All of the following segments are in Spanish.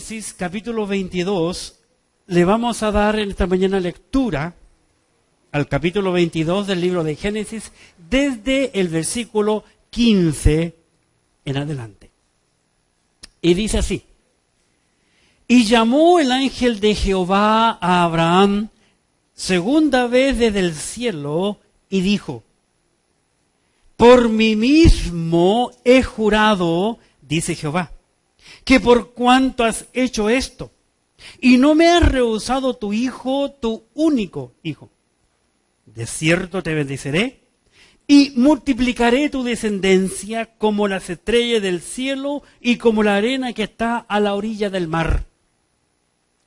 Génesis capítulo 22, le vamos a dar en esta mañana lectura al capítulo 22 del libro de Génesis, desde el versículo 15 en adelante. Y dice así: y llamó el ángel de Jehová a Abraham segunda vez desde el cielo, y dijo: por mí mismo he jurado, dice Jehová, que por cuanto has hecho esto, y no me has rehusado tu hijo, tu único hijo, de cierto te bendeciré, y multiplicaré tu descendencia como las estrellas del cielo y como la arena que está a la orilla del mar.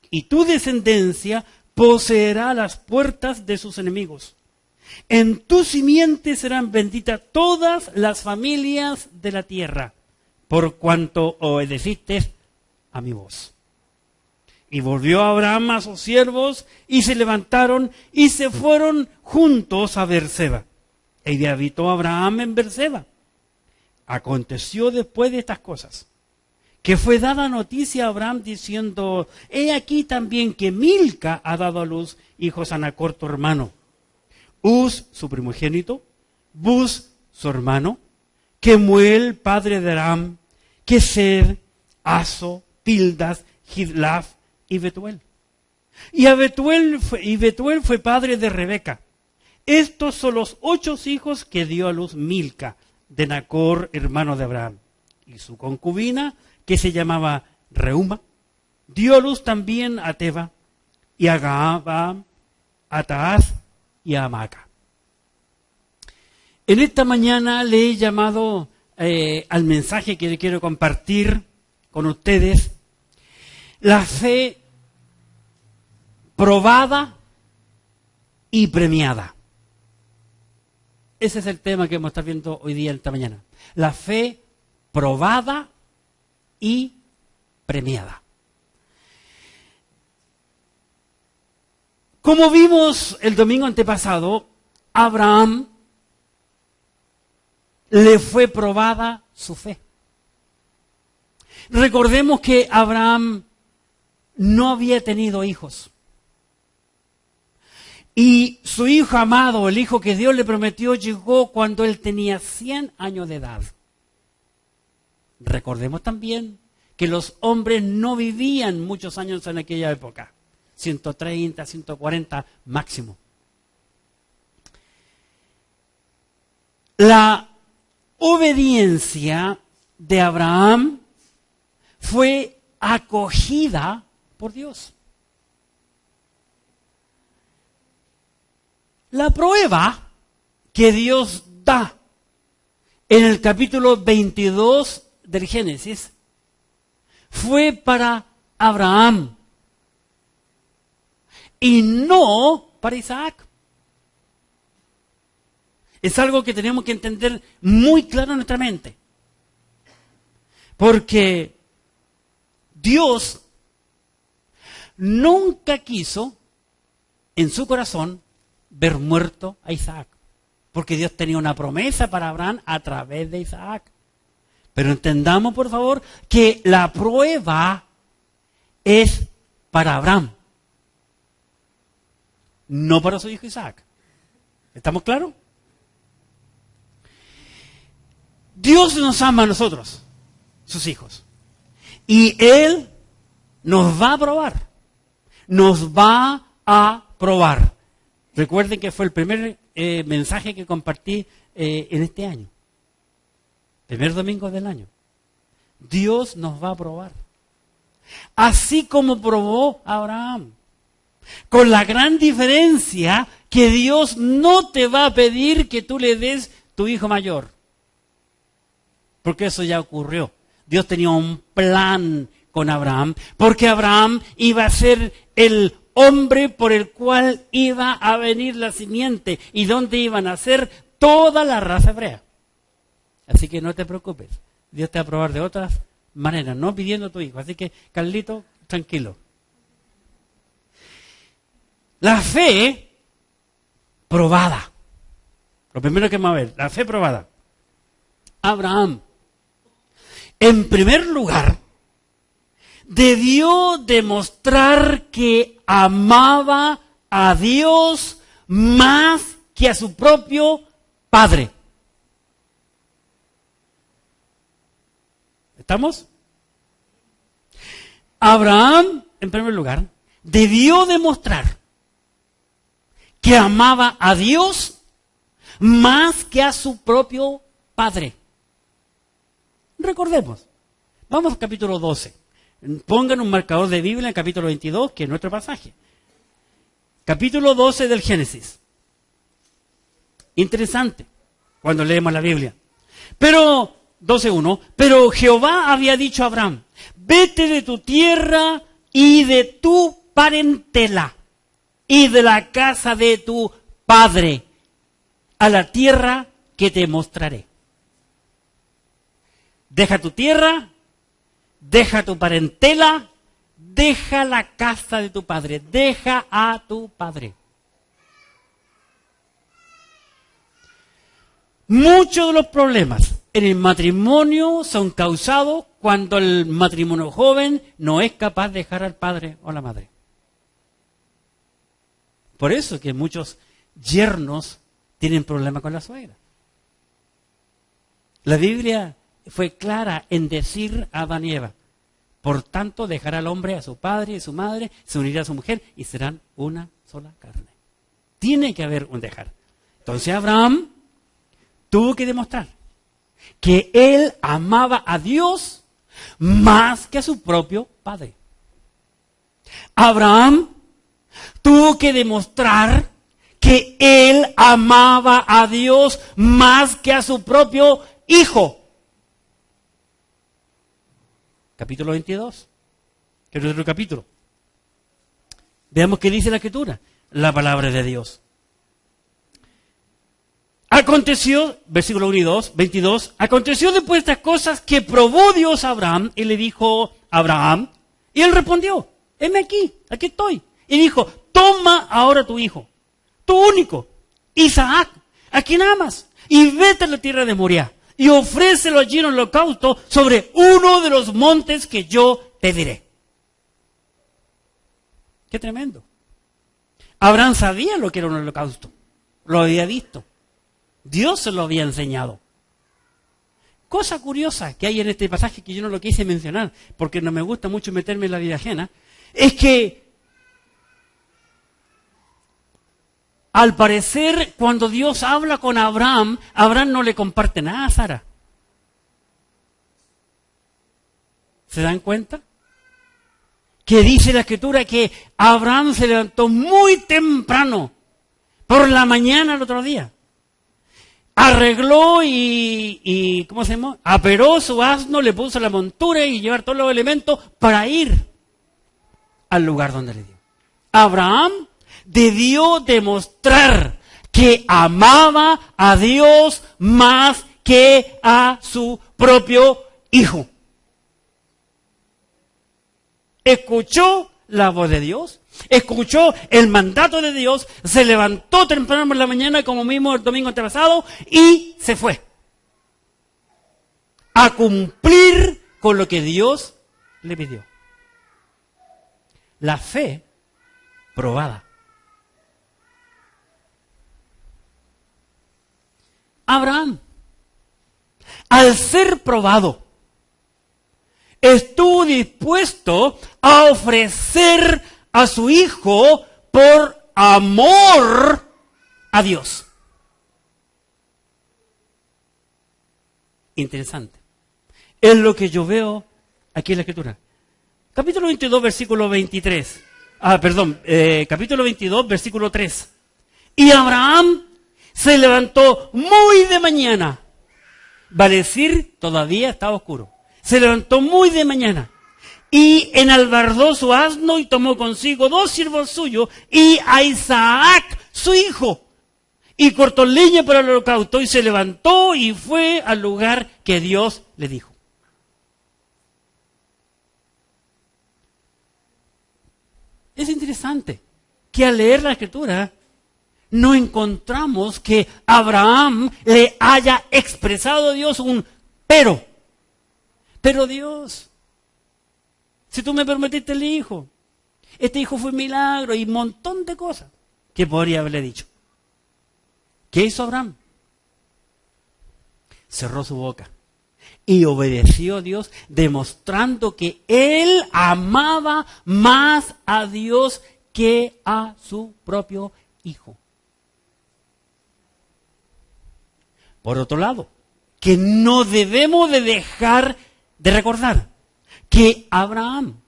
Y tu descendencia poseerá las puertas de sus enemigos. En tu simiente serán benditas todas las familias de la tierra, por cuanto obedeciste a mi voz. Y volvió Abraham a sus siervos, y se levantaron y se fueron juntos a Beerseba. Y habitó Abraham en Beerseba. Aconteció después de estas cosas, que fue dada noticia a Abraham diciendo: he aquí también que Milca ha dado a luz hijos a Nacor tu hermano, Uz su primogénito, Buz su hermano, Kemuel padre de Aram, Kesed, Aso, Pildas, Gidlaf y Betuel. Y Betuel fue padre de Rebeca. Estos son los 8 hijos que dio a luz Milca, de Nacor, hermano de Abraham. Y su concubina, que se llamaba Reuma, dio a luz también a Teba, y a Gabam, a Taaz y a Amaca. En esta mañana le he llamado al mensaje que le quiero compartir con ustedes: la fe probada y premiada. Ese es el tema que vamos a estar viendo hoy día, esta mañana. La fe probada y premiada. Como vimos el domingo antepasado, Abraham le fue probada su fe. Recordemos que Abraham no había tenido hijos. Y su hijo amado, el hijo que Dios le prometió, llegó cuando él tenía 100 años de edad. Recordemos también que los hombres no vivían muchos años en aquella época. 130, 140 máximo. La obediencia de Abraham fue acogida por Dios. La prueba que Dios da en el capítulo 22 del Génesis fue para Abraham y no para Isaac. Es algo que tenemos que entender muy claro en nuestra mente. Porque Dios nunca quiso en su corazón ver muerto a Isaac. Porque Dios tenía una promesa para Abraham a través de Isaac. Pero entendamos, por favor, que la prueba es para Abraham, no para su hijo Isaac. ¿Estamos claros? Dios nos ama a nosotros, sus hijos. Y Él nos va a probar. Nos va a probar. Recuerden que fue el primer mensaje que compartí en este año. Primer domingo del año. Dios nos va a probar. Así como probó a Abraham. Con la gran diferencia que Dios no te va a pedir que tú le des tu hijo mayor. Porque eso ya ocurrió. Dios tenía un plan con Abraham, porque Abraham iba a ser el hombre por el cual iba a venir la simiente y donde iban a nacer toda la raza hebrea. Así que no te preocupes, Dios te va a probar de otras maneras, no pidiendo a tu hijo. Así que, Carlito, tranquilo. La fe probada. Lo primero que vamos a ver, la fe probada. Abraham, en primer lugar, debió demostrar que amaba a Dios más que a su propio padre. ¿Estamos? Abraham, en primer lugar, debió demostrar que amaba a Dios más que a su propio padre. Recordemos, vamos al capítulo 12. Pongan un marcador de Biblia en el capítulo 22, que es nuestro pasaje. Capítulo 12 del Génesis. Interesante cuando leemos la Biblia. Pero, 12:1, pero Jehová había dicho a Abraham, vete de tu tierra y de tu parentela y de la casa de tu padre a la tierra que te mostraré. Deja tu tierra, deja tu parentela, deja la casa de tu padre, deja a tu padre. Muchos de los problemas en el matrimonio son causados cuando el matrimonio joven no es capaz de dejar al padre o la madre. Por eso que muchos yernos tienen problemas con la suegra. La Biblia fue clara en decir a Adán y Eva, por tanto dejará al hombre a su padre y a su madre, se unirá a su mujer y serán una sola carne. Tiene que haber un dejar. Entonces Abraham tuvo que demostrar que él amaba a Dios más que a su propio padre. Abraham tuvo que demostrar que él amaba a Dios más que a su propio hijo. Capítulo 22, que es otro capítulo. Veamos qué dice la Escritura, la palabra de Dios. Aconteció, versículo 1 y 2, 22, aconteció después de estas cosas que probó Dios a Abraham y le dijo a Abraham, y él respondió, heme aquí estoy. Y dijo, toma ahora tu hijo, tu único, Isaac, a quien amas, y vete a la tierra de Moriah, y ofrécelo allí en holocausto sobre uno de los montes que yo te diré. Qué tremendo. Abraham sabía lo que era un holocausto, lo había visto. Dios se lo había enseñado. Cosa curiosa que hay en este pasaje que yo no lo quise mencionar, porque no me gusta mucho meterme en la vida ajena, es que al parecer cuando Dios habla con Abraham, Abraham no le comparte nada a Sara. ¿Se dan cuenta? Que dice la Escritura que Abraham se levantó muy temprano, por la mañana el otro día. Arregló y ¿cómo se llama? Aperó su asno, le puso la montura y llevar todos los elementos para ir al lugar donde le dio. Abraham debió demostrar que amaba a Dios más que a su propio hijo. Escuchó la voz de Dios, escuchó el mandato de Dios, se levantó temprano por la mañana, como mismo el domingo antepasado, y se fue a cumplir con lo que Dios le pidió. La fe probada. Abraham, al ser probado, estuvo dispuesto a ofrecer a su hijo por amor a Dios. Interesante. Es lo que yo veo aquí en la Escritura. Capítulo 22, versículo 23. Capítulo 22, versículo 3. Y Abraham se levantó muy de mañana. Va a decir, todavía estaba oscuro. Se levantó muy de mañana y enalbardó su asno y tomó consigo 2 siervos suyos y a Isaac, su hijo, y cortó leña para el holocausto y se levantó y fue al lugar que Dios le dijo. Es interesante que al leer la Escritura no encontramos que Abraham le haya expresado a Dios un pero. Pero Dios, Si tú me prometiste el hijo, este hijo fue un milagro y un montón de cosas que podría haberle dicho. ¿Qué hizo Abraham? Cerró su boca y obedeció a Dios, demostrando que él amaba más a Dios que a su propio hijo. Por otro lado, que no debemos de dejar de recordar que Abraham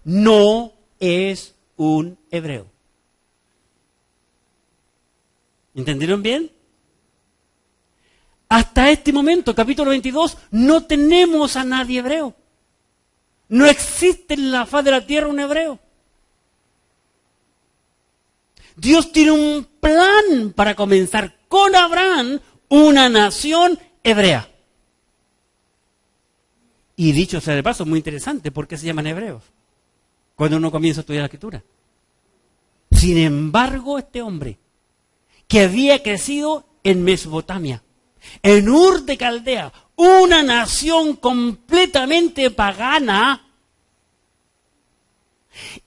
no es un hebreo. ¿Entendieron bien? Hasta este momento, capítulo 22, no tenemos a nadie hebreo. No existe en la faz de la tierra un hebreo. Dios tiene un plan para comenzar con Abraham una nación hebrea. Y dicho sea de paso, muy interesante, ¿por qué se llaman hebreos? Cuando uno comienza a estudiar la Escritura. Sin embargo, este hombre, que había crecido en Mesopotamia, en Ur de Caldea, una nación completamente pagana,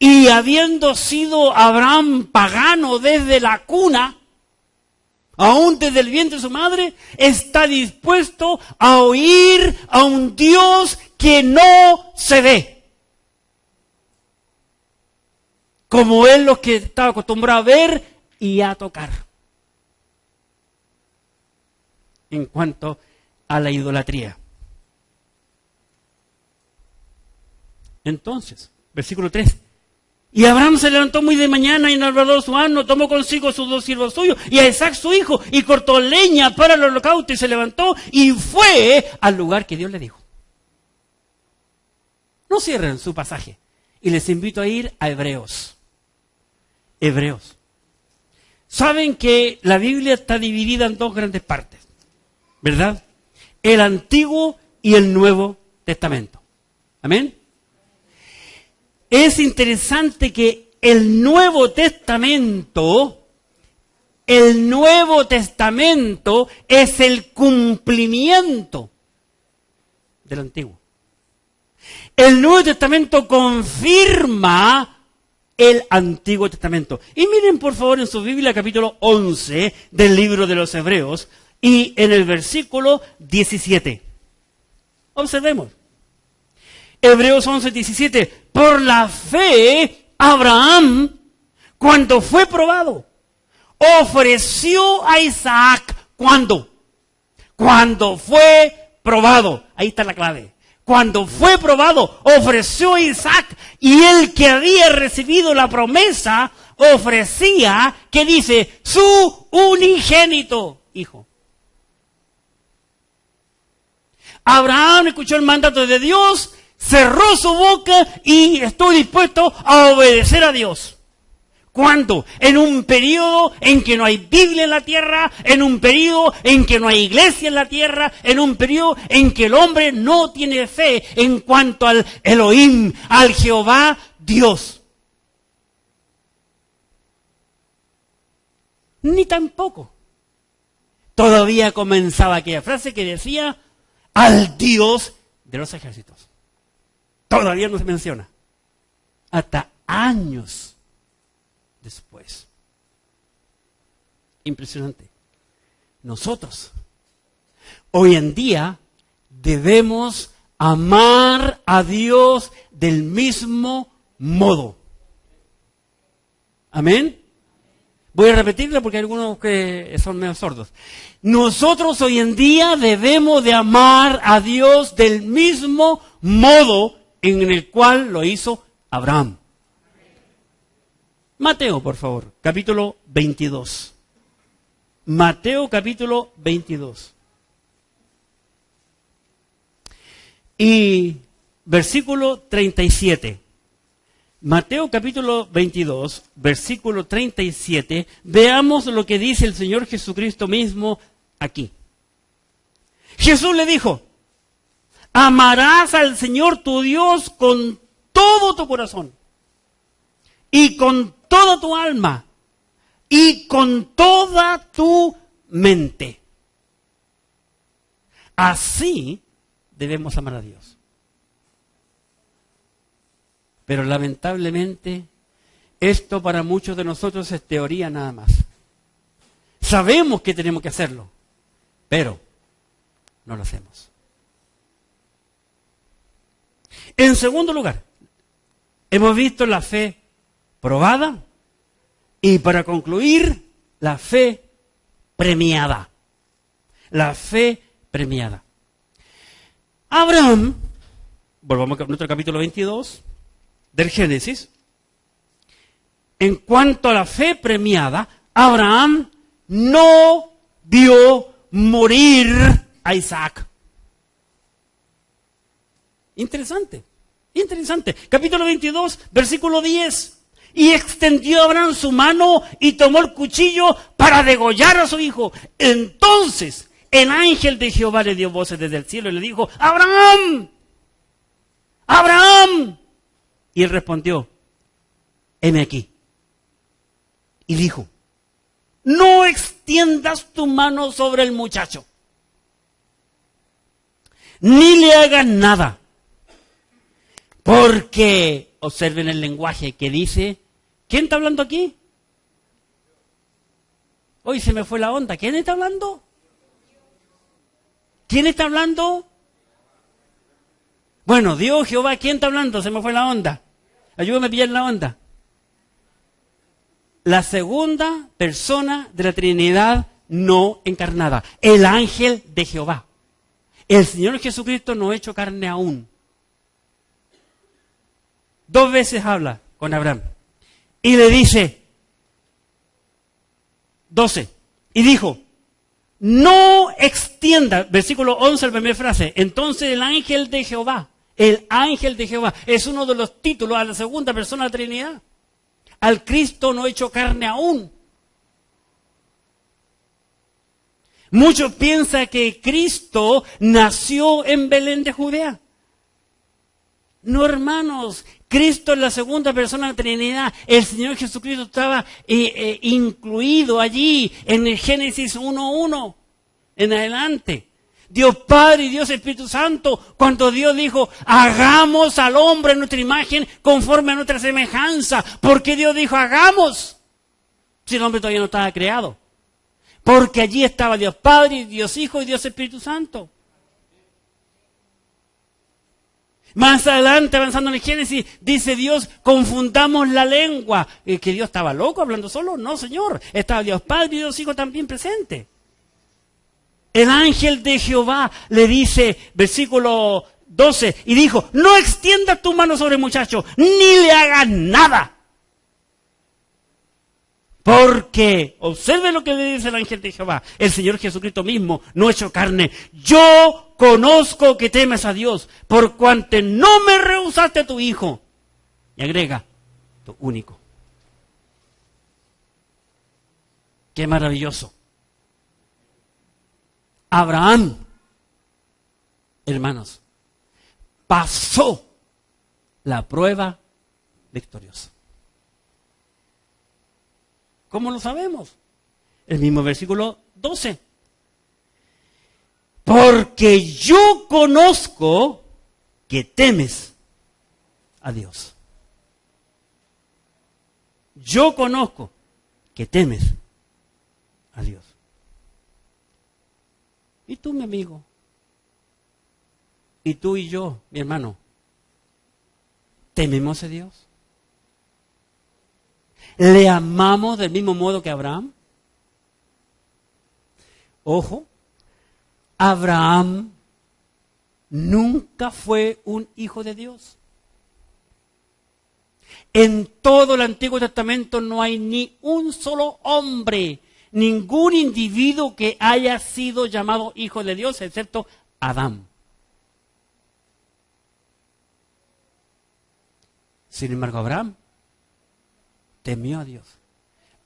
y habiendo sido Abraham pagano desde la cuna, aún desde el vientre de su madre, está dispuesto a oír a un Dios que no se ve. Como él los que estaba acostumbrado a ver y a tocar. En cuanto a la idolatría. Entonces, versículo 3. Y Abraham se levantó muy de mañana y enarboló su asno, tomó consigo sus 2 siervos suyos y a Isaac su hijo, y cortó leña para el holocausto y se levantó y fue al lugar que Dios le dijo. No cierren su pasaje y les invito a ir a Hebreos. Hebreos. Saben que la Biblia está dividida en 2 grandes partes, ¿verdad? El Antiguo y el Nuevo Testamento. ¿Amén? Es interesante que el Nuevo Testamento es el cumplimiento del Antiguo. El Nuevo Testamento confirma el Antiguo Testamento. Y miren por favor en su Biblia capítulo 11 del libro de los Hebreos y en el versículo 17. Observemos. Hebreos 11, 17. Por la fe, Abraham, cuando fue probado, ofreció a Isaac. ¿Cuándo? Cuando fue probado. Ahí está la clave. Cuando fue probado, ofreció a Isaac. Y el que había recibido la promesa, ofrecía, ¿qué dice? Su unigénito hijo. Abraham escuchó el mandato de Dios, cerró su boca y estuvo dispuesto a obedecer a Dios. ¿Cuándo? En un periodo en que no hay Biblia en la tierra, en un periodo en que no hay iglesia en la tierra, en un periodo en que el hombre no tiene fe en cuanto al Elohim, al Jehová Dios. Ni tampoco. Todavía comenzaba aquella frase que decía, al Dios de los ejércitos. Todavía no se menciona. Hasta años después. Impresionante. Nosotros, hoy en día, debemos amar a Dios del mismo modo. ¿Amén? Voy a repetirlo porque hay algunos que son medio sordos. Nosotros hoy en día debemos de amar a Dios del mismo modo en el cual lo hizo Abraham. Mateo, por favor, capítulo 22. Mateo, capítulo 22. Y versículo 37. Mateo capítulo 22, versículo 37, veamos lo que dice el Señor Jesucristo mismo aquí. Jesús le dijo, amarás al Señor tu Dios con todo tu corazón, y con toda tu alma, y con toda tu mente. Así debemos amar a Dios. Pero lamentablemente, esto para muchos de nosotros es teoría nada más. Sabemos que tenemos que hacerlo, pero no lo hacemos. En segundo lugar, hemos visto la fe probada y para concluir, la fe premiada. La fe premiada. Abraham, volvamos a nuestro capítulo 22 del Génesis. En cuanto a la fe premiada, Abraham no vio morir a Isaac. Interesante, interesante. Capítulo 22, versículo 10. Y extendió Abraham su mano y tomó el cuchillo para degollar a su hijo. Entonces el ángel de Jehová le dio voces desde el cielo y le dijo: ¡Abraham! ¡Abraham! Y él respondió: heme aquí. Y dijo: no extiendas tu mano sobre el muchacho, ni le hagas nada. Porque, observen el lenguaje que dice, ¿quién está hablando aquí? Hoy se me fue la onda. ¿Quién está hablando? ¿Quién está hablando? Bueno, Dios, Jehová, ¿quién está hablando? Se me fue la onda. Ayúdame a pillar la onda. La segunda persona de la Trinidad no encarnada. El ángel de Jehová. El Señor Jesucristo no ha hecho carne aún. 2 veces habla con Abraham. Y le dice, 12, y dijo, no extienda, versículo 11, la primera frase, entonces el ángel de Jehová, es uno de los títulos a la segunda persona de la Trinidad. Al Cristo no hecho carne aún. Muchos piensan que Cristo nació en Belén de Judea. No, hermanos, Cristo es la segunda persona de la Trinidad. El Señor Jesucristo estaba incluido allí en el Génesis 1:1 en adelante. Dios Padre y Dios Espíritu Santo, cuando Dios dijo, hagamos al hombre en nuestra imagen conforme a nuestra semejanza. ¿Por qué Dios dijo hagamos? Si el hombre todavía no estaba creado. Porque allí estaba Dios Padre, Dios Hijo y Dios Espíritu Santo. Más adelante, avanzando en el Génesis, dice Dios, confundamos la lengua. ¿Que Dios estaba loco hablando solo? No, Señor. Estaba Dios Padre y Dios Hijo también presente. El ángel de Jehová le dice, versículo 12, y dijo, no extiendas tu mano sobre el muchacho, ni le hagas nada. Porque, observe lo que le dice el ángel de Jehová, el Señor Jesucristo mismo, no hecho carne. Yo conozco que temes a Dios, por cuanto no me rehusaste a tu hijo. Y agrega, tu único. Qué maravilloso. Abraham, hermanos, pasó la prueba victoriosa. ¿Cómo lo sabemos? El mismo versículo 12. Porque yo conozco que temes a Dios. Yo conozco que temes a Dios. ¿Y tú, mi amigo? ¿Y tú y yo, mi hermano? ¿Tememos a Dios? ¿Le amamos del mismo modo que Abraham? Ojo, Abraham nunca fue un hijo de Dios. En todo el Antiguo Testamento no hay ni un solo hombre, ningún individuo que haya sido llamado hijo de Dios, excepto Adán. Sin embargo, Abraham temió a Dios.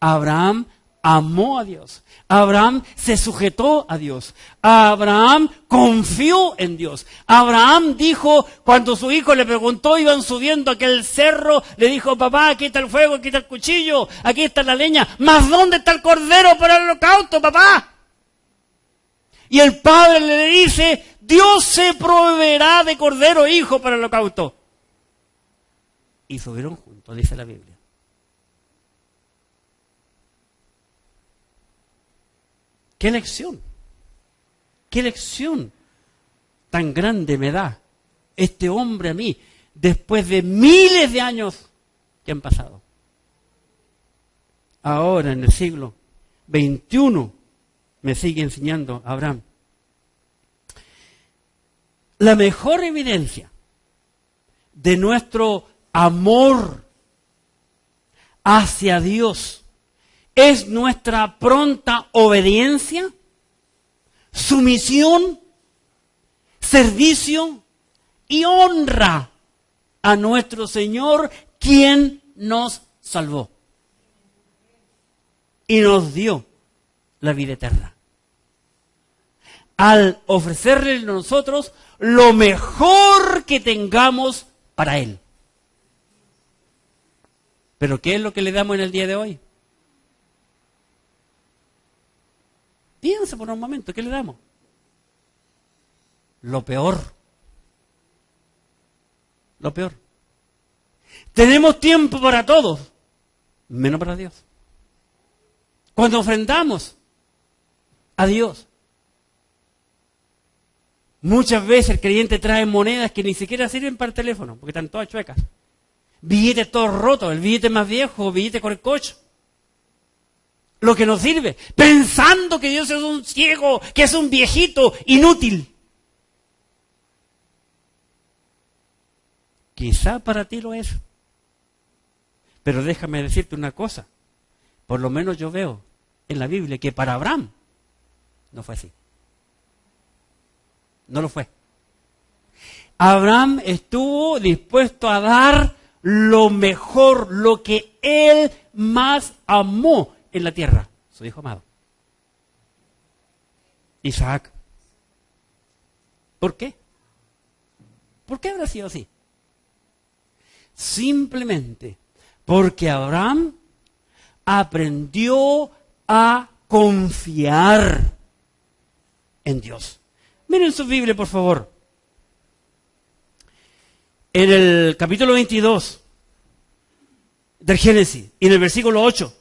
Abraham amó a Dios. Abraham se sujetó a Dios. Abraham confió en Dios. Abraham dijo, cuando su hijo le preguntó, iban subiendo aquel cerro, le dijo, papá, aquí está el fuego, aquí está el cuchillo, aquí está la leña, ¿mas dónde está el cordero para el holocausto, papá? Y el padre le dice, Dios se proveerá de cordero, hijo, para el holocausto. y subieron juntos, dice la Biblia. ¡Qué lección! ¡Qué lección tan grande me da este hombre a mí, después de miles de años que han pasado! Ahora, en el siglo XXI, me sigue enseñando Abraham. La mejor evidencia de nuestro amor hacia Dios es nuestra pronta obediencia, sumisión, servicio y honra a nuestro Señor, quien nos salvó y nos dio la vida eterna, al ofrecerle a nosotros lo mejor que tengamos para Él. ¿Pero qué es lo que le damos en el día de hoy? Piensa por un momento, ¿qué le damos? Lo peor. Lo peor. Tenemos tiempo para todos, menos para Dios. Cuando ofrendamos a Dios, muchas veces el creyente trae monedas que ni siquiera sirven para el teléfono, porque están todas chuecas. Billetes todos rotos, el billete más viejo, billete con el coche. Lo que nos sirve, pensando que Dios es un ciego, que es un viejito inútil. Quizá para ti lo es. Pero déjame decirte una cosa. Por lo menos yo veo en la Biblia que para Abraham no fue así. No lo fue. Abraham estuvo dispuesto a dar lo mejor, lo que él más amó en la tierra, su hijo amado, Isaac. ¿Por qué? ¿Por qué habrá sido así? Simplemente porque Abraham aprendió a confiar en Dios. Miren su Biblia, por favor. En el capítulo 22 del Génesis, y en el versículo 8.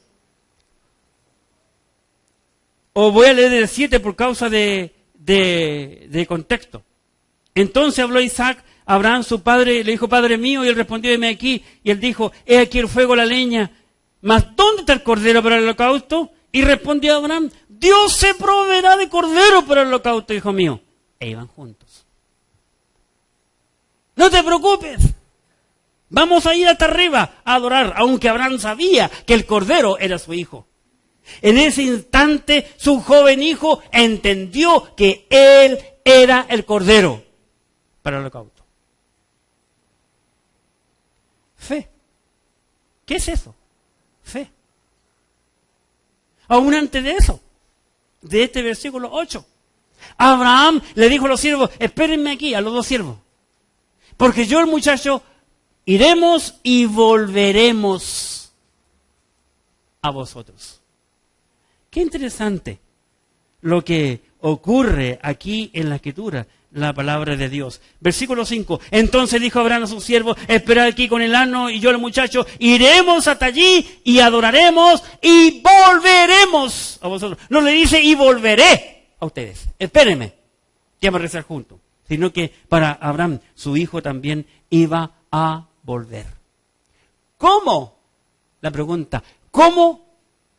O voy a leer el 7 por causa de contexto. Entonces habló Isaac a Abraham, su padre, le dijo: Padre mío, y él respondió: heme aquí. Y él dijo: he aquí el fuego, la leña, mas ¿dónde está el cordero para el holocausto? Y respondió Abraham: Dios se proveerá de cordero para el holocausto, hijo mío. E iban juntos. No te preocupes, vamos a ir hasta arriba a adorar, aunque Abraham sabía que el cordero era su hijo. En ese instante, su joven hijo entendió que él era el cordero para el holocausto. Fe. ¿Qué es eso? Fe. Aún antes de eso, de este versículo 8, Abraham le dijo a los siervos: espérenme aquí, a los dos siervos, porque yo, el muchacho, iremos y volveremos a vosotros. Qué interesante lo que ocurre aquí en la Escritura, la palabra de Dios. Versículo 5. Entonces dijo Abraham a sus siervos: esperad aquí con el asno, y yo, el muchacho, iremos hasta allí y adoraremos y volveremos a vosotros. No le dice: y volveré a ustedes. Espérenme, que vamos a rezar juntos. Sino que para Abraham, su hijo también iba a volver. ¿Cómo? La pregunta: ¿cómo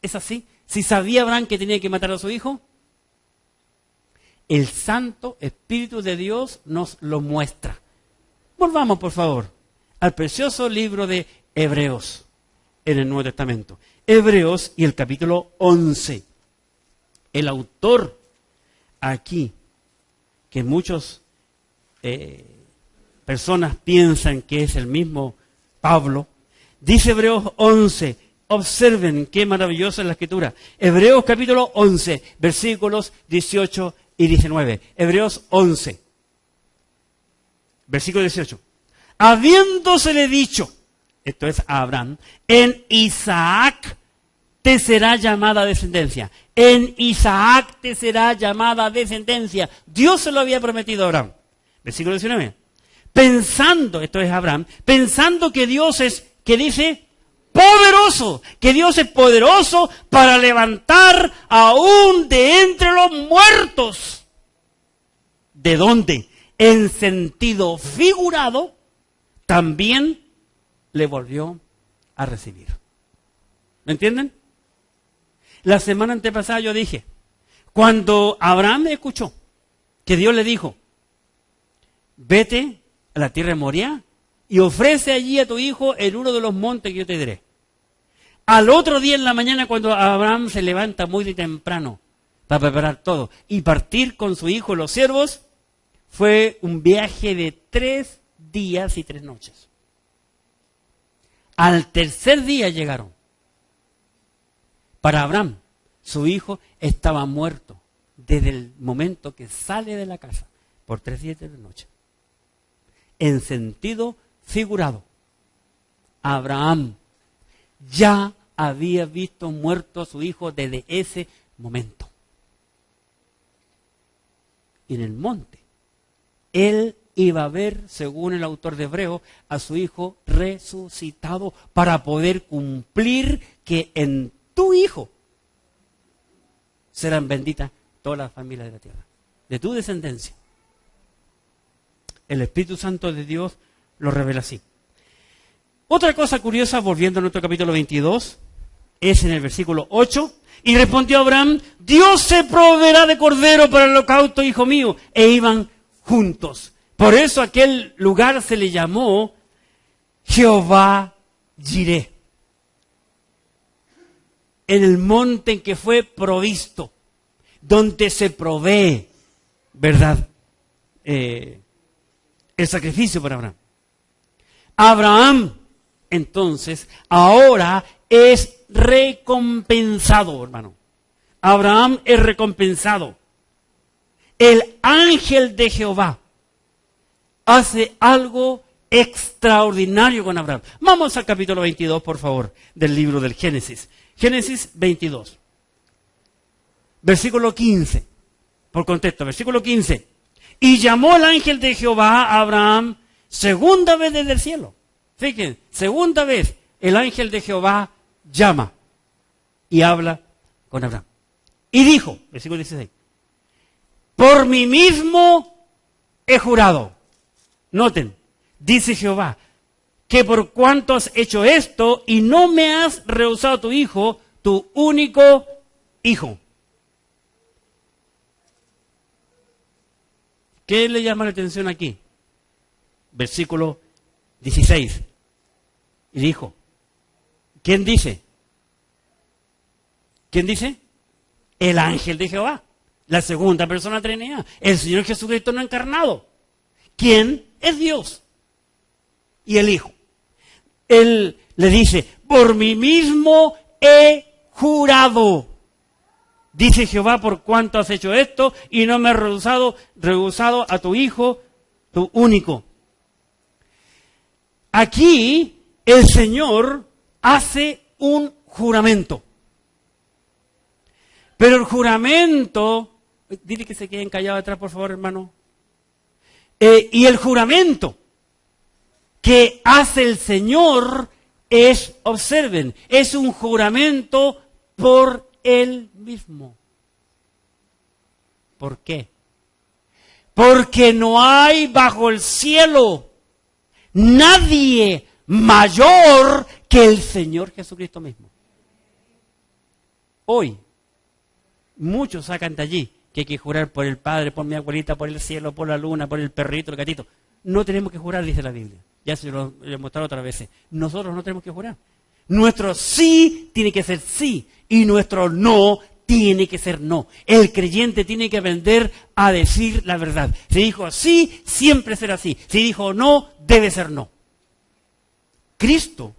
es así? Si sabía Abraham que tenía que matar a su hijo, el Santo Espíritu de Dios nos lo muestra. Volvamos, por favor, al precioso libro de Hebreos, en el Nuevo Testamento. Hebreos y el capítulo 11. El autor aquí, que muchos personas piensan que es el mismo Pablo, dice Hebreos 11. Observen qué maravillosa es la Escritura. Hebreos capítulo 11, versículos 18 y 19. Hebreos 11, versículo 18. Habiéndosele dicho, esto es a Abraham, en Isaac te será llamada descendencia. En Isaac te será llamada descendencia. Dios se lo había prometido a Abraham. Versículo 19. pensando, esto es Abraham, pensando que Dios es, que dice, poderoso, que Dios es poderoso para levantar aún de entre los muertos. ¿De dónde? En sentido figurado, también le volvió a recibir. ¿Me entienden? La semana antepasada yo dije, cuando Abraham escuchó que Dios le dijo, vete a la tierra de Moriah y ofrece allí a tu hijo en uno de los montes que yo te diré. Al otro día en la mañana, cuando Abraham se levanta muy de temprano para preparar todo y partir con su hijo y los siervos, fue un viaje de 3 días y 3 noches. Al tercer día llegaron. Para Abraham, su hijo estaba muerto desde el momento que sale de la casa por 3 días y 3 noches. En sentido figurado, Abraham ya había visto muerto a su hijo desde ese momento. Y en el monte, él iba a ver, según el autor de Hebreo, a su hijo resucitado para poder cumplir que en tu hijo serán benditas todas las familias de la tierra, de tu descendencia. El Espíritu Santo de Dios lo revela así. Otra cosa curiosa, volviendo a nuestro capítulo 22, es en el versículo 8. Y respondió Abraham, Dios se proveerá de cordero para el holocausto, hijo mío. E iban juntos. Por eso aquel lugar se le llamó Jehová Jireh. En el monte en que fue provisto, donde se provee, ¿verdad? El sacrificio para Abraham. Abraham, entonces, ahora es recompensado, hermano. Abraham es recompensado. El ángel de Jehová hace algo extraordinario con Abraham. Vamos al capítulo 22, por favor, del libro del Génesis. Génesis 22. Versículo 15. Por contexto, versículo 15. Y llamó el ángel de Jehová a Abraham segunda vez desde el cielo. Fíjense, segunda vez el ángel de Jehová llama y habla con Abraham. Y dijo, versículo 16, por mí mismo he jurado. Noten, dice Jehová, que por cuanto has hecho esto y no me has rehusado a tu hijo, tu único hijo. ¿Qué le llama la atención aquí? Versículo 16. Y dijo, ¿quién dice? ¿Quién dice? El ángel de Jehová, la segunda persona de la Trinidad, el Señor Jesucristo no encarnado. ¿Quién es Dios? Y el Hijo. Él le dice, por mí mismo he jurado. Dice Jehová, por cuanto has hecho esto y no me has rehusado a tu hijo, tu único. Aquí el Señor hace un juramento. Pero el juramento, dile que se queden callados atrás, por favor, hermano. Y el juramento que hace el Señor es, observen, es un juramento por Él mismo. ¿Por qué? Porque no hay bajo el cielo nadie mayor que el Señor Jesucristo mismo. Hoy, muchos sacan de allí que hay que jurar por el Padre, por mi abuelita, por el cielo, por la luna, por el perrito, el gatito. No tenemos que jurar, dice la Biblia. Ya se lo he mostrado otras veces. Nosotros no tenemos que jurar. Nuestro sí tiene que ser sí y nuestro no tiene que ser no. El creyente tiene que aprender a decir la verdad. Si dijo sí, siempre será sí. Si dijo no, debe ser no. Cristo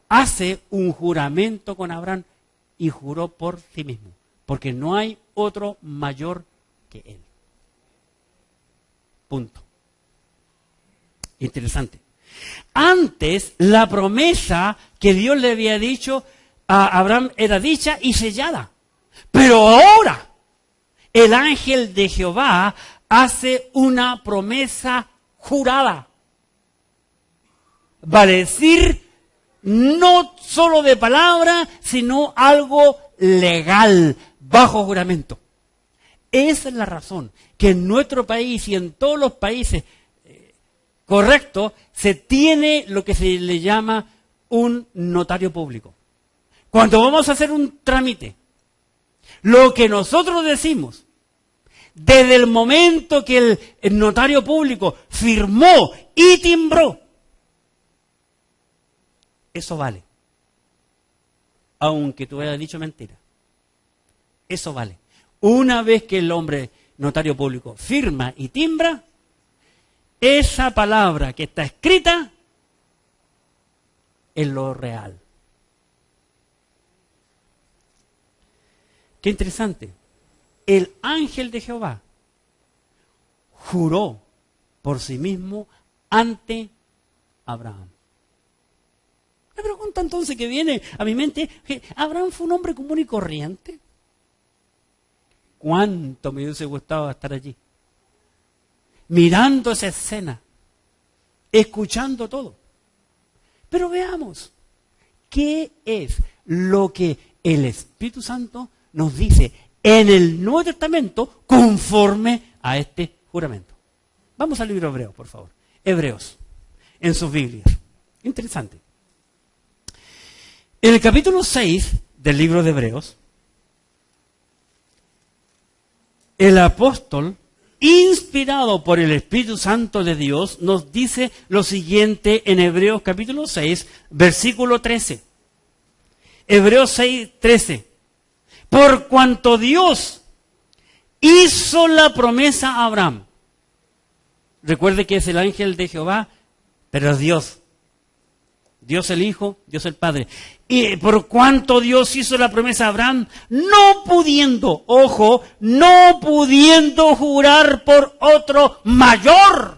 hace un juramento con Abraham y juró por sí mismo, porque no hay otro mayor que Él. Punto. Interesante. Antes, la promesa que Dios le había dicho a Abraham era dicha y sellada. Pero ahora, el ángel de Jehová hace una promesa jurada. Vale decir, no solo de palabra, sino algo legal, bajo juramento. Esa es la razón que en nuestro país y en todos los países correctos se tiene lo que se le llama un notario público. Cuando vamos a hacer un trámite, lo que nosotros decimos, desde el momento que el notario público firmó y timbró, eso vale. Aunque tú hayas dicho mentira. Eso vale. Una vez que el hombre notario público firma y timbra, esa palabra que está escrita es lo real. Qué interesante. El ángel de Jehová juró por sí mismo ante Abraham. La pregunta entonces que viene a mi mente es, ¿Abraham fue un hombre común y corriente? ¿Cuánto me hubiese gustado estar allí? Mirando esa escena, escuchando todo. Pero veamos, ¿qué es lo que el Espíritu Santo nos dice en el Nuevo Testamento conforme a este juramento? Vamos al libro de Hebreos, por favor. Hebreos, en sus Biblias. Interesante. En el capítulo 6 del libro de Hebreos, el apóstol, inspirado por el Espíritu Santo de Dios, nos dice lo siguiente en Hebreos capítulo 6, versículo 13. Hebreos 6, 13. Por cuanto Dios hizo la promesa a Abraham. Recuerde que es el ángel de Jehová, pero es Dios. Dios el Hijo, Dios el Padre. Y por cuanto Dios hizo la promesa a Abraham, no pudiendo, ojo, no pudiendo jurar por otro mayor,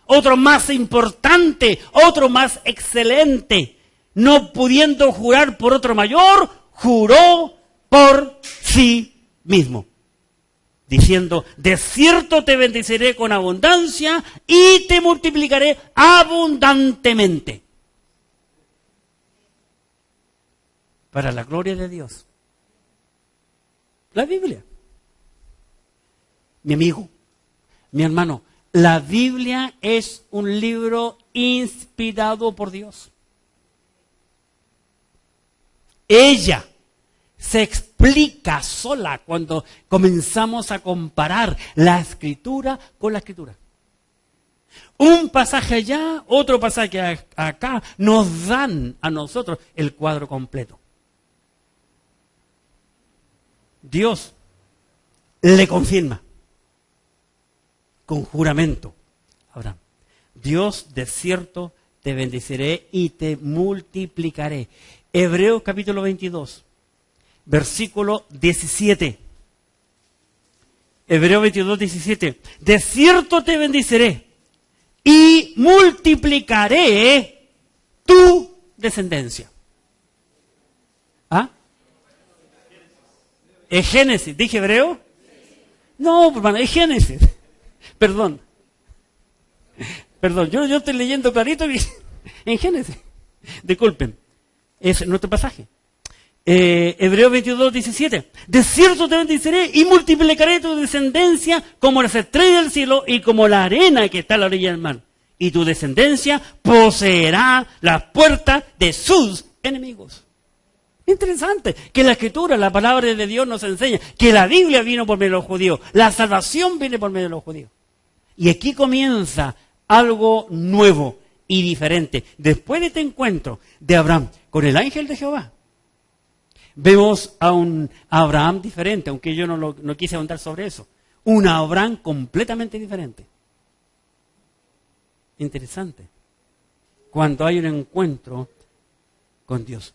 otro más importante, otro más excelente, no pudiendo jurar por otro mayor, juró por sí mismo, diciendo, de cierto te bendeciré con abundancia y te multiplicaré abundantemente. Para la gloria de Dios. La Biblia. Mi amigo, mi hermano, la Biblia es un libro inspirado por Dios. Ella se explica sola cuando comenzamos a comparar la Escritura con la Escritura. Un pasaje allá, otro pasaje acá, nos dan a nosotros el cuadro completo. Dios le confirma con juramento a Abraham. Dios de cierto te bendeciré y te multiplicaré. Hebreos capítulo 22, versículo 17. Hebreos 22, 17. De cierto te bendeciré y multiplicaré tu descendencia. ¿Ah? ¿Es Génesis? ¿Dije Hebreo? No, hermano, es Génesis. Perdón, yo estoy leyendo clarito en Génesis. Disculpen, es nuestro pasaje. Hebreos 22, 17. De cierto te bendeciré y multiplicaré tu descendencia como las estrellas del cielo y como la arena que está a la orilla del mar. Y tu descendencia poseerá las puertas de sus enemigos. Interesante que la Escritura, la palabra de Dios nos enseña que la Biblia vino por medio de los judíos, la salvación viene por medio de los judíos. Y aquí comienza algo nuevo y diferente. Después de este encuentro de Abraham con el ángel de Jehová, vemos a un Abraham diferente, aunque yo no quise ahondar sobre eso. Un Abraham completamente diferente. Interesante. Cuando hay un encuentro con Dios.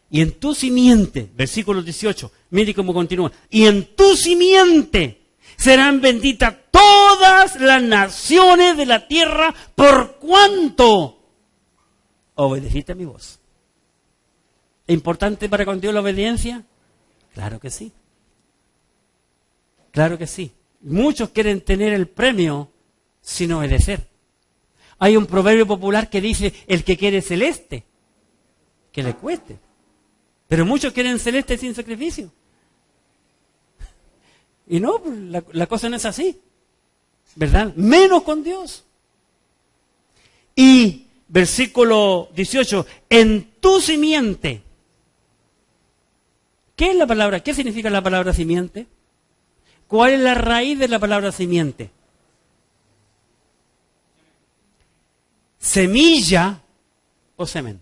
Y en tu simiente, versículo 18, mire cómo continúa. Y en tu simiente serán benditas todas las naciones de la tierra por cuanto obedeciste a mi voz. ¿Es importante para con Dios la obediencia? Claro que sí. Claro que sí. Muchos quieren tener el premio sin obedecer. Hay un proverbio popular que dice, el que quiere celeste, que le cueste. Pero muchos quieren celeste sin sacrificio. Y no, la cosa no es así, ¿verdad? Menos con Dios. Y versículo 18, en tu simiente. ¿Qué es la palabra? ¿Qué significa la palabra simiente? ¿Cuál es la raíz de la palabra simiente? Semilla o semen.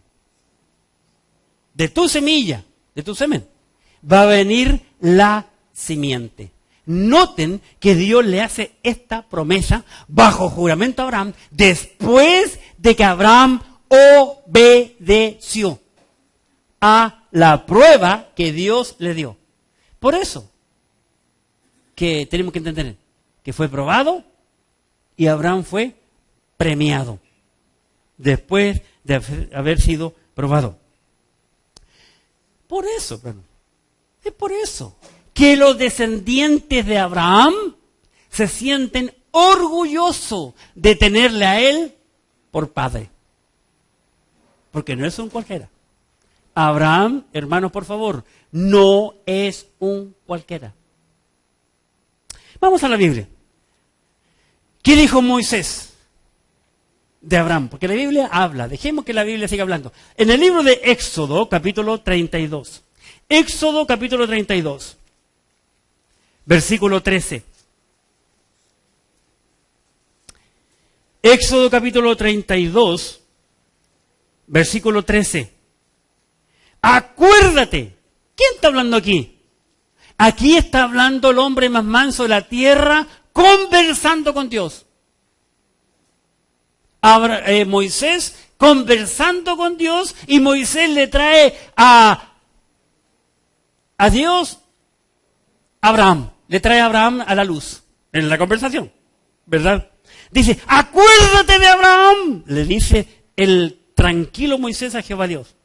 De tu semilla, de tu semen, va a venir la simiente. Noten que Dios le hace esta promesa bajo juramento a Abraham después de que Abraham obedeció a la prueba que Dios le dio. Por eso que tenemos que entender que fue probado y Abraham fue premiado después de haber sido probado. Por eso, es por eso que los descendientes de Abraham se sienten orgullosos de tenerle a él por padre. Porque no es un cualquiera. Abraham, hermanos, por favor, no es un cualquiera. Vamos a la Biblia. ¿Qué dijo Moisés de Abraham? Porque la Biblia habla. Dejemos que la Biblia siga hablando. En el libro de Éxodo, capítulo 32. Éxodo, capítulo 32. Versículo 13. Éxodo capítulo 32, versículo 13. Acuérdate. ¿Quién está hablando aquí? Aquí está hablando el hombre más manso de la tierra conversando con Dios. Moisés conversando con Dios y Moisés le trae a Dios Abraham. Le trae a Abraham a la luz en la conversación, ¿verdad? Dice, acuérdate de Abraham, le dice el tranquilo Moisés a Jehová Dios,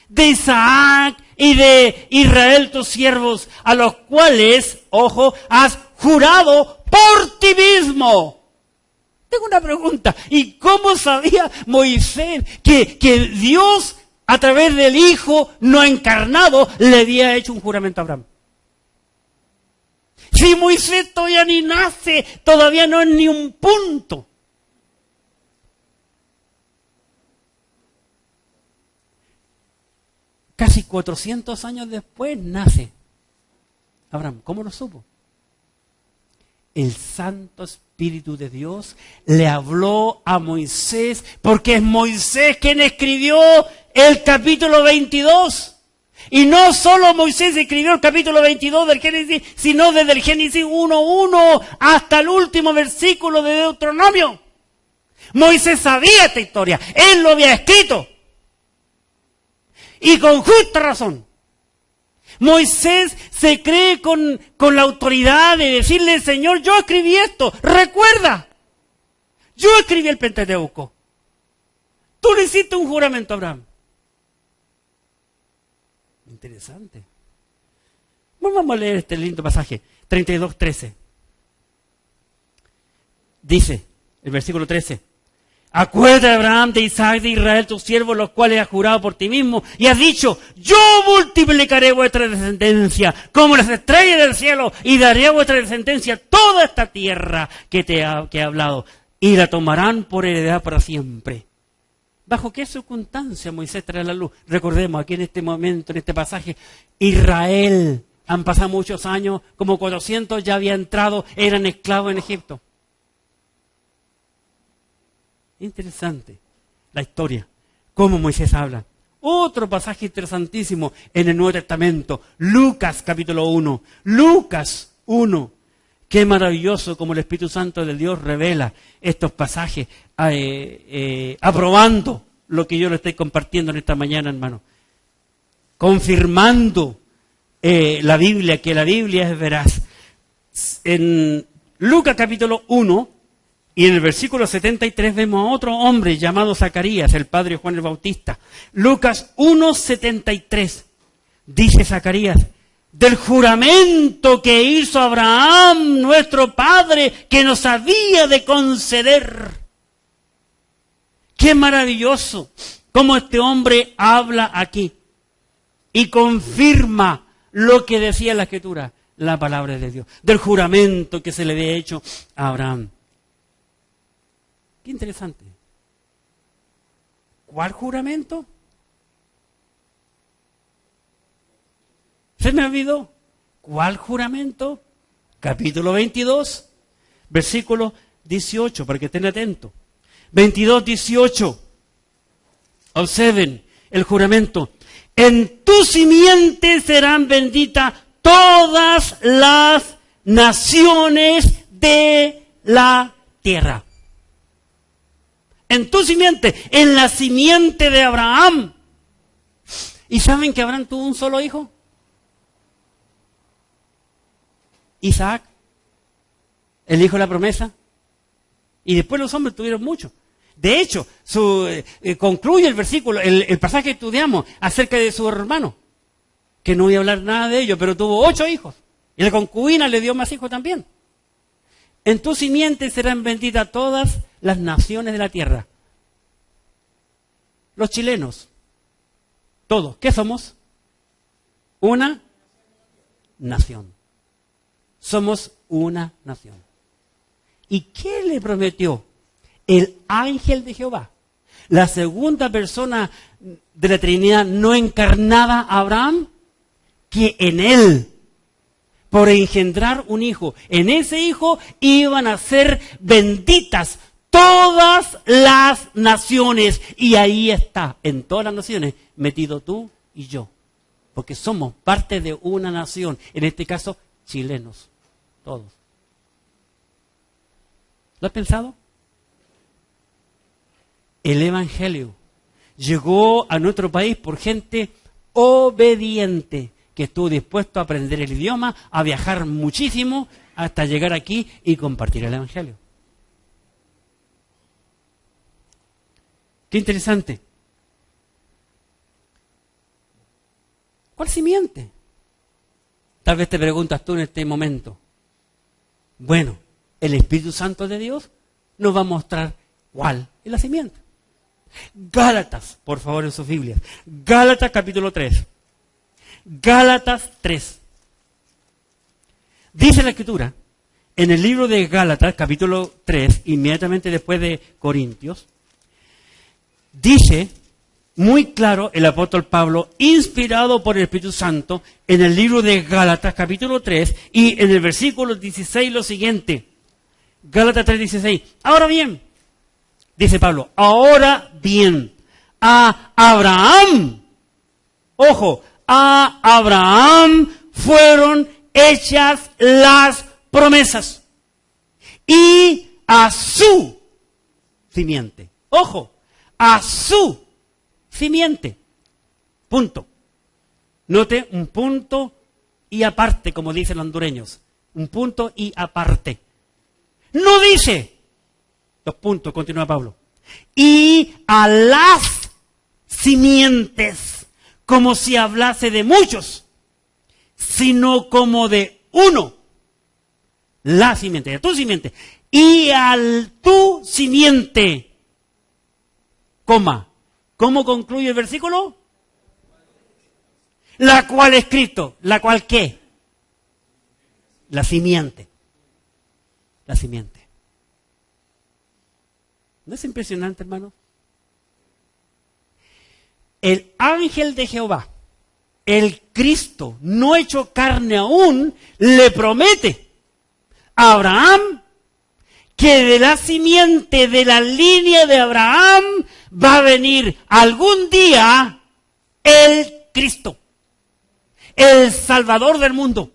de Isaac y de Israel tus siervos, a los cuales, ojo, has jurado por ti mismo. Tengo una pregunta, ¿y cómo sabía Moisés que Dios, a través del Hijo no encarnado, le había hecho un juramento a Abraham? Si Moisés todavía ni nace, todavía no es ni un punto. Casi 400 años después nace Abraham. ¿Cómo lo supo? El Santo Espíritu de Dios le habló a Moisés, porque es Moisés quien escribió el capítulo 22. Y no solo Moisés escribió el capítulo 22 del Génesis, sino desde el Génesis 1:1 hasta el último versículo de Deuteronomio. Moisés sabía esta historia, él lo había escrito. Y con justa razón. Moisés se cree con la autoridad de decirle, Señor, yo escribí esto, recuerda, yo escribí el Pentateuco. Tú le hiciste un juramento a Abraham. Interesante. Bueno, vamos a leer este lindo pasaje, 32:13. Dice, el versículo 13, acuérdate de Abraham, de Isaac, de Israel, tus siervos, los cuales has jurado por ti mismo, y has dicho, yo multiplicaré vuestra descendencia como las estrellas del cielo, y daré a vuestra descendencia toda esta tierra que he hablado, y la tomarán por heredad para siempre. ¿Bajo qué circunstancia Moisés trae la luz? Recordemos, aquí en este momento, en este pasaje, Israel, han pasado muchos años, como 400 ya había entrado, eran esclavos en Egipto. Interesante la historia, cómo Moisés habla. Otro pasaje interesantísimo en el Nuevo Testamento, Lucas capítulo 1. Lucas 1. Qué maravilloso como el Espíritu Santo de Dios revela estos pasajes, aprobando lo que yo le estoy compartiendo en esta mañana, hermano. Confirmando la Biblia, que la Biblia es veraz. En Lucas capítulo 1, y en el versículo 73 vemos a otro hombre llamado Zacarías, el padre de Juan el Bautista. Lucas 1:73, dice Zacarías, del juramento que hizo Abraham, nuestro padre, que nos había de conceder. ¡Qué maravilloso! Cómo este hombre habla aquí y confirma lo que decía la Escritura, la palabra de Dios, del juramento que se le había hecho a Abraham. ¡Qué interesante! ¿Cuál juramento? Se me olvidó. ¿Cuál juramento? Capítulo 22, versículo 18, para que estén atentos. 22, 18. Observen el juramento. En tu simiente serán benditas todas las naciones de la tierra. En tu simiente, en la simiente de Abraham. ¿Y saben que Abraham tuvo un solo hijo? Isaac, el hijo de la promesa. Y después los hombres tuvieron muchos. De hecho, concluye el versículo, el pasaje que estudiamos acerca de su hermano, que no voy a hablar nada de ello, pero tuvo 8 hijos. Y la concubina le dio más hijos también. En tu simiente serán benditas todas las naciones de la tierra. Los chilenos, todos, ¿qué somos? Una nación. Somos una nación. ¿Y qué le prometió el ángel de Jehová, la segunda persona de la Trinidad no encarnada a Abraham? Que en él, por engendrar un hijo, en ese hijo iban a ser benditas todas las naciones. Y ahí está, en todas las naciones, metido tú y yo. Porque somos parte de una nación, en este caso, chilenos, todos. ¿Lo has pensado? El Evangelio llegó a nuestro país por gente obediente, que estuvo dispuesto a aprender el idioma, a viajar muchísimo, hasta llegar aquí y compartir el Evangelio. Qué interesante. ¿Cuál simiente? Tal vez te preguntas tú en este momento. Bueno, el Espíritu Santo de Dios nos va a mostrar cuál es la simiente. Gálatas, por favor, en sus Biblias. Gálatas capítulo 3. Gálatas 3. Dice la Escritura, en el libro de Gálatas, capítulo 3, inmediatamente después de Corintios, dice muy claro el apóstol Pablo, inspirado por el Espíritu Santo, en el libro de Gálatas, capítulo 3, y en el versículo 16 lo siguiente. Gálatas 3:16. Ahora bien, dice Pablo, ahora bien, a Abraham, ojo, a Abraham fueron hechas las promesas y a su simiente. Ojo, a su simiente. Punto. Note un punto y aparte, como dicen los hondureños. Un punto y aparte. No dice, 2 puntos, continúa Pablo, y a las simientes, como si hablase de muchos, sino como de uno. La simiente, a tu simiente, y al tu simiente, coma. ¿Cómo concluye el versículo? La cual es Cristo. ¿La cual qué? La simiente. La simiente. ¿No es impresionante, hermano? El ángel de Jehová, el Cristo, no hecho carne aún, le promete a Abraham que de la simiente, de la línea de Abraham, va a venir algún día el Cristo, el Salvador del mundo.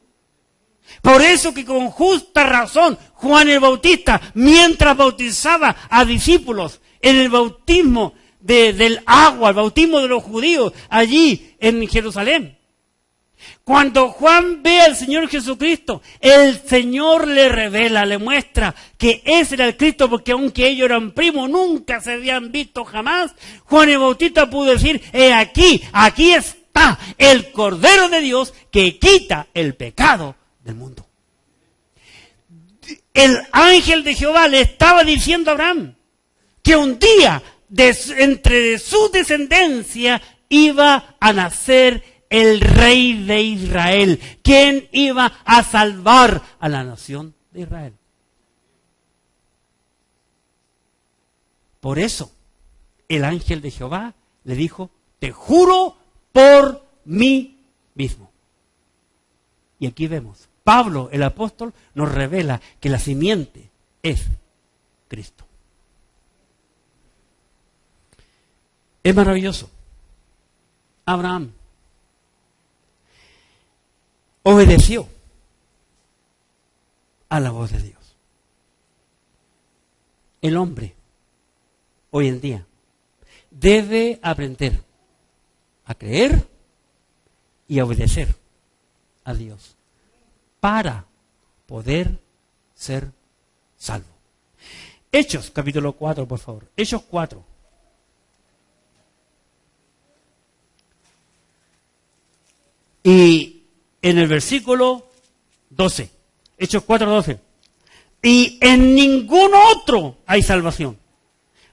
Por eso que con justa razón Juan el Bautista, mientras bautizaba a discípulos en el bautismo del agua, el bautismo de los judíos, allí en Jerusalén, cuando Juan ve al Señor Jesucristo, el Señor le revela, le muestra que ese era el Cristo, porque aunque ellos eran primos, nunca se habían visto jamás. Juan el Bautista pudo decir, aquí está el Cordero de Dios que quita el pecado del mundo. El ángel de Jehová le estaba diciendo a Abraham que un día entre su descendencia iba a nacer el rey de Israel, quien iba a salvar a la nación de Israel. Por eso, el ángel de Jehová le dijo, te juro por mí mismo. Y aquí vemos, Pablo, el apóstol, nos revela que la simiente es Cristo. Es maravilloso. Abraham obedeció a la voz de Dios. El hombre, hoy en día, debe aprender a creer y a obedecer a Dios para poder ser salvo. Hechos, capítulo 4, por favor. Hechos 4. Y en el versículo 12, Hechos 4, 12. Y en ningún otro hay salvación,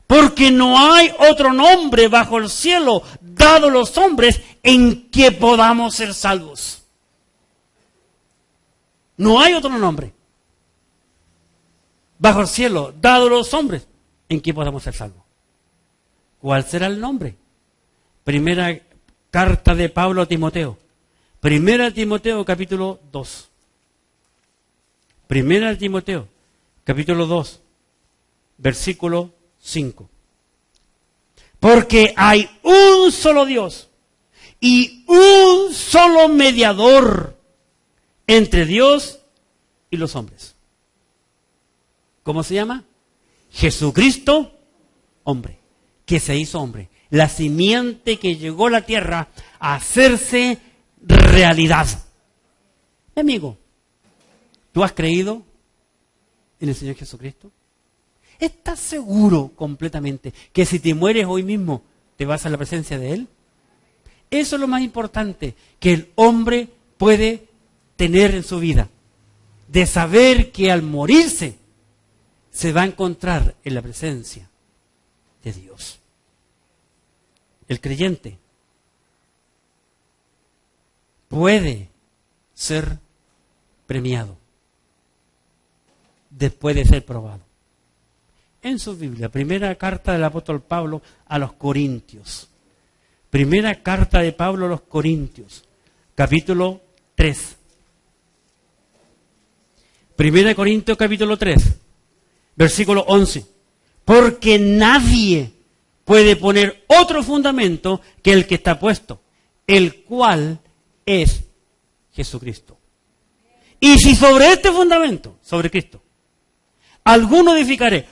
porque no hay otro nombre bajo el cielo dado a los hombres en que podamos ser salvos. No hay otro nombre bajo el cielo dado a los hombres en que podamos ser salvos. ¿Cuál será el nombre? Primera carta de Pablo a Timoteo. Primera Timoteo capítulo 2. Primera Timoteo capítulo 2, versículo 5. Porque hay un solo Dios y un solo mediador entre Dios y los hombres. ¿Cómo se llama? Jesucristo, hombre, que se hizo hombre. La simiente que llegó a la tierra a hacerse realidad. Mi amigo, ¿tú has creído en el Señor Jesucristo? ¿Estás seguro completamente que si te mueres hoy mismo te vas a la presencia de Él? Eso es lo más importante que el hombre puede tener en su vida, de saber que al morirse se va a encontrar en la presencia de Dios. El creyente puede ser premiado después de ser probado. En su Biblia, primera carta del apóstol Pablo a los Corintios. Primera carta de Pablo a los Corintios, capítulo 3. Primera Corintios, capítulo 3, versículo 11. Porque nadie puede poner otro fundamento que el que está puesto, el cual es Jesucristo. Y si sobre este fundamento, sobre Cristo, alguno edificare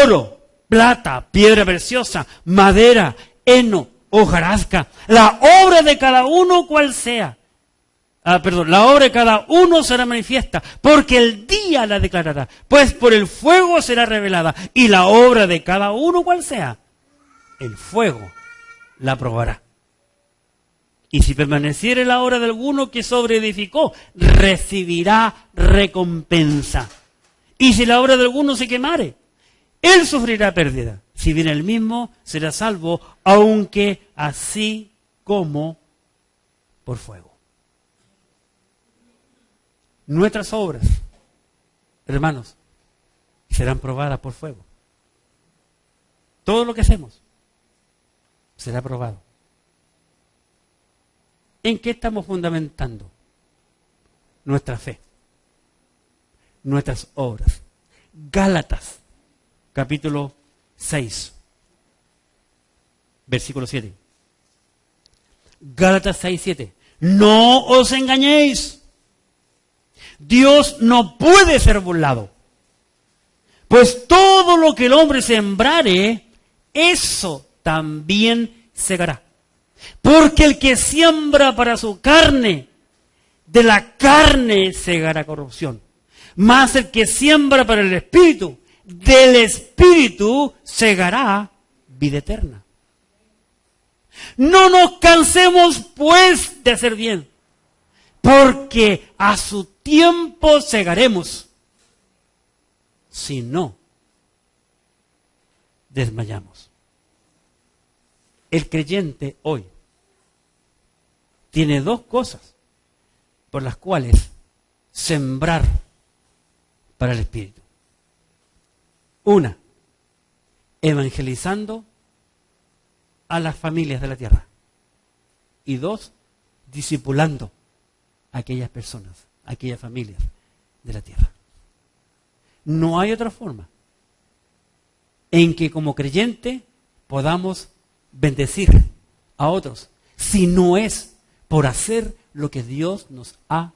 oro, plata, piedra preciosa, madera, heno, hojarasca, la obra de cada uno cual sea. La obra de cada uno será manifiesta, porque el día la declarará, pues por el fuego será revelada, y la obra de cada uno cual sea, el fuego la probará. Y si permaneciere la obra de alguno que sobreedificó, recibirá recompensa. Y si la obra de alguno se quemare, él sufrirá pérdida. Si bien él mismo será salvo, aunque así como por fuego. Nuestras obras, hermanos, serán probadas por fuego. Todo lo que hacemos será probado. ¿En qué estamos fundamentando nuestra fe? Nuestras obras. Gálatas, capítulo 6, versículo 7. Gálatas 6, 7. No os engañéis. Dios no puede ser burlado. Pues todo lo que el hombre sembrare, eso también segará. Porque el que siembra para su carne, de la carne segará corrupción. Mas el que siembra para el Espíritu, del Espíritu segará vida eterna. No nos cansemos, pues, de hacer bien, porque a su tiempo segaremos. Si no, desmayamos. El creyente hoy tiene dos cosas por las cuales sembrar para el Espíritu. Una, evangelizando a las familias de la tierra. Y dos, discipulando a aquellas personas, a aquellas familias de la tierra. No hay otra forma en que como creyente podamos bendecir a otros, si no es por hacer lo que Dios nos ha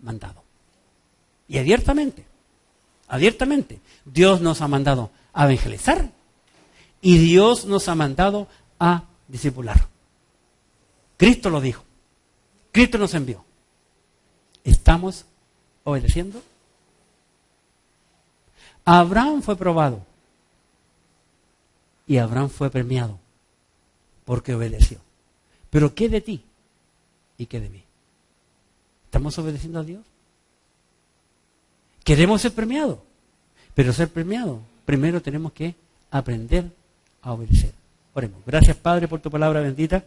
mandado. Y abiertamente, Dios nos ha mandado a evangelizar y Dios nos ha mandado a discipular. Cristo lo dijo. Cristo nos envió. ¿Estamos obedeciendo? Abraham fue probado y Abraham fue premiado porque obedeció. Pero ¿qué de ti y qué de mí? ¿Estamos obedeciendo a Dios? Queremos ser premiados, pero ser premiados, primero tenemos que aprender a obedecer. Oremos. Gracias, Padre, por tu palabra bendita.